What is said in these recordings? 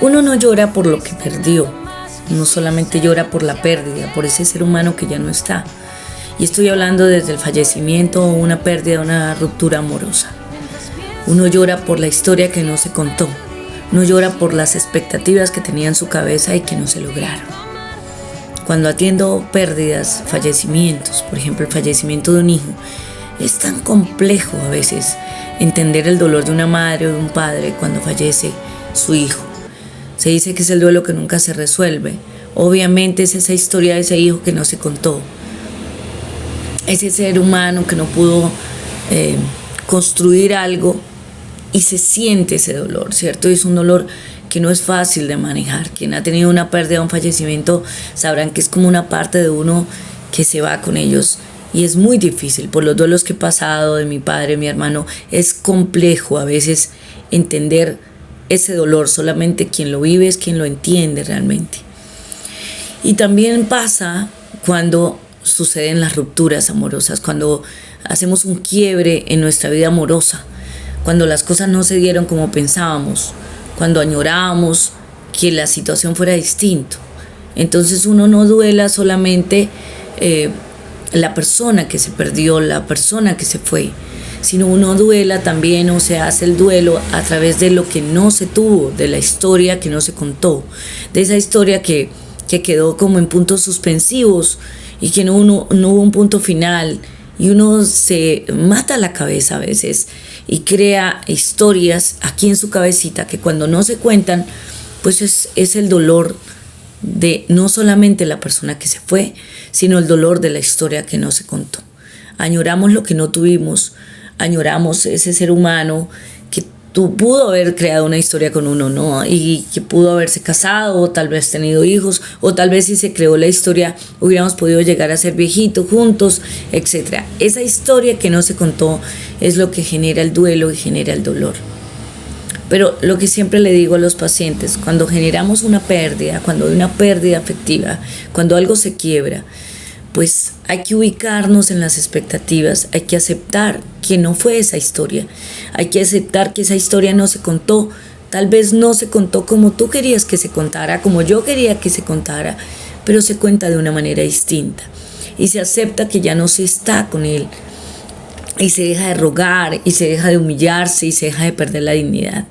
Uno no llora por lo que perdió, uno solamente llora por la pérdida, por ese ser humano que ya no está. Y estoy hablando desde el fallecimiento o una pérdida, una ruptura amorosa. Uno llora por la historia que no se contó, uno llora por las expectativas que tenía en su cabeza y que no se lograron. Cuando atiendo pérdidas, fallecimientos, por ejemplo el fallecimiento de un hijo, es tan complejo a veces entender el dolor de una madre o de un padre cuando fallece su hijo. Se dice que es el duelo que nunca se resuelve. Obviamente es esa historia de ese hijo que no se contó. Ese ser humano que no pudo construir algo y se siente ese dolor, ¿cierto? Es un dolor que no es fácil de manejar. Quien ha tenido una pérdida o un fallecimiento sabrán que es como una parte de uno que se va con ellos. Y es muy difícil, por los duelos que he pasado de mi padre, mi hermano, es complejo a veces entender ese dolor. Solamente quien lo vive es quien lo entiende realmente. Y también pasa cuando suceden las rupturas amorosas, cuando hacemos un quiebre en nuestra vida amorosa, cuando las cosas no se dieron como pensábamos, cuando añorábamos que la situación fuera distinta. Entonces uno no duela solamente la persona que se perdió, la persona que se fue, sino uno duela también, o se hace el duelo a través de lo que no se tuvo, de la historia que no se contó, de esa historia que quedó como en puntos suspensivos y que no hubo un punto final, y uno se mata la cabeza a veces y crea historias aquí en su cabecita que cuando no se cuentan, pues es el dolor de no solamente la persona que se fue, sino el dolor de la historia que no se contó. Añoramos lo que no tuvimos, añoramos ese ser humano que pudo haber creado una historia con uno, ¿no? Y que pudo haberse casado, o tal vez tenido hijos, o tal vez si se creó la historia hubiéramos podido llegar a ser viejitos juntos, etc. Esa historia que no se contó es lo que genera el duelo y genera el dolor. Pero lo que siempre le digo a los pacientes, cuando generamos una pérdida, cuando hay una pérdida afectiva, cuando algo se quiebra, pues hay que ubicarnos en las expectativas, hay que aceptar que no fue esa historia, hay que aceptar que esa historia no se contó, tal vez no se contó como tú querías que se contara, como yo quería que se contara, pero se cuenta de una manera distinta y se acepta que ya no se está con él y se deja de rogar y se deja de humillarse y se deja de perder la dignidad.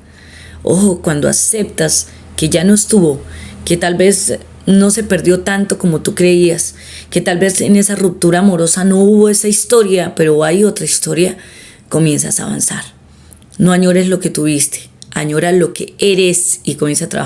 Ojo, cuando aceptas que ya no estuvo, que tal vez no se perdió tanto como tú creías, que tal vez en esa ruptura amorosa no hubo esa historia, pero hay otra historia, comienzas a avanzar. No añores lo que tuviste, añora lo que eres y comienza a trabajar.